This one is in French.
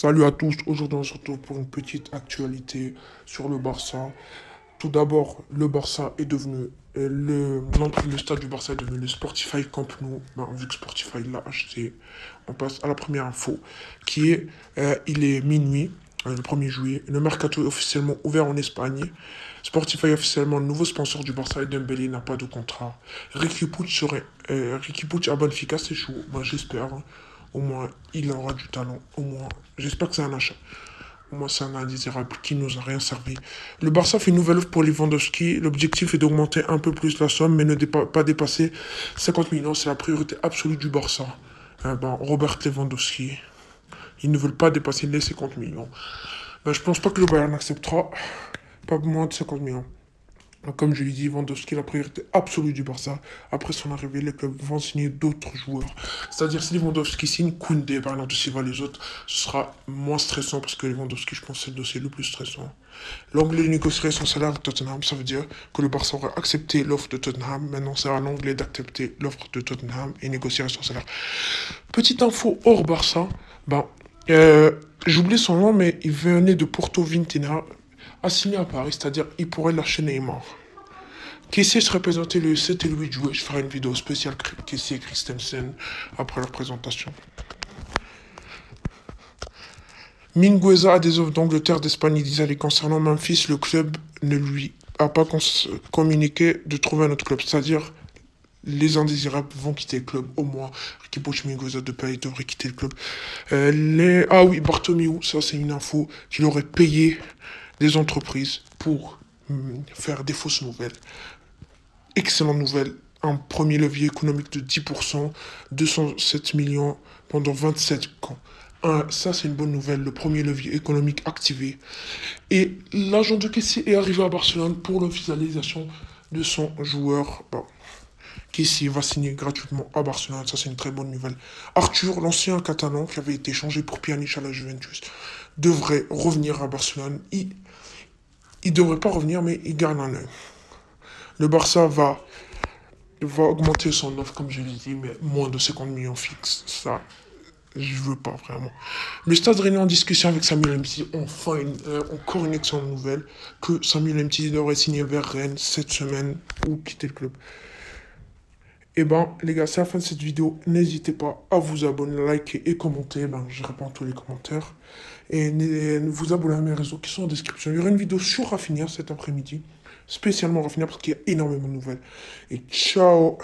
Salut à tous, aujourd'hui on se retrouve pour une petite actualité sur le Barça. Tout d'abord, le Barça est devenu, le stade du Barça est devenu le Spotify Camp Nou. Ben, vu que Spotify l'a acheté, on passe à la première info, qui est, il est minuit, le 1er juillet. Le mercato est officiellement ouvert en Espagne. Spotify est officiellement le nouveau sponsor du Barça et Dembélé n'a pas de contrat. Ricky Puig à Benfica, c'est chaud. Ben, j'espère, hein. Au moins, il aura du talent. Au moins, j'espère que c'est un achat. Au moins, c'est un indésirable qui nous a rien servi. Le Barça fait une nouvelle offre pour Lewandowski. L'objectif est d'augmenter un peu plus la somme, mais ne pas dépasser 50 millions. C'est la priorité absolue du Barça. Robert Lewandowski. Ils ne veulent pas dépasser les 50 millions. Je pense pas que le Bayern acceptera pas moins de 50 millions. Comme je l'ai dit, Lewandowski est la priorité absolue du Barça. Après son arrivée, les clubs vont signer d'autres joueurs. C'est-à-dire, si Lewandowski signe Koundé, Bernardo Silva, les autres, ce sera moins stressant parce que Lewandowski, je pense, c'est le dossier le plus stressant. L'Anglais négocierait son salaire avec Tottenham. Ça veut dire que le Barça aurait accepté l'offre de Tottenham. Maintenant, c'est à l'Anglais d'accepter l'offre de Tottenham et négocierait son salaire. Petite info hors Barça. Ben, euh, J'oublie son nom, mais il venait de Porto Vintina, a signé à Paris, c'est-à-dire il pourrait lâcher Neymar. Kessie se représentait le 7 et le 8 juillet. Je ferai une vidéo spéciale Kessie et Christensen après leur présentation. Mingueza a des offres d'Angleterre, d'Espagne et d'Italie. Concernant Memphis, le club ne lui a pas communiqué de trouver un autre club. C'est-à-dire, les indésirables vont quitter le club au moins. Ricky Puig, Mingueza de Paris devrait quitter le club. Ah oui, Bartomeu, ça c'est une info qu'il aurait payé des entreprises pour faire des fausses nouvelles. Excellente nouvelle. Un premier levier économique de 10%, 207 millions pendant 27 ans. Ça, c'est une bonne nouvelle. Le premier levier économique activé. Et l'agent de Kessie est arrivé à Barcelone pour l'officialisation de son joueur. Bon, Kessie va signer gratuitement à Barcelone. Ça, c'est une très bonne nouvelle. Arthur, l'ancien catalan qui avait été changé pour Pjanic à la Juventus, devrait revenir à Barcelone. Il devrait pas revenir, mais il garde un œil. Le Barça va augmenter son offre, comme je l'ai dit, mais moins de 50 millions fixes. Ça, je veux pas vraiment. Le Stade Rennais en discussion avec Samuel Umtiti. Enfin, encore une excellente nouvelle que Samuel Umtiti devrait signer vers Rennes cette semaine ou quitter le club. Et les gars, c'est la fin de cette vidéo. N'hésitez pas à vous abonner, liker et commenter. Je réponds à tous les commentaires. Et vous abonner à mes réseaux qui sont en description. Il y aura une vidéo sur Rafinha cet après-midi. Spécialement Rafinha parce qu'il y a énormément de nouvelles. Et ciao!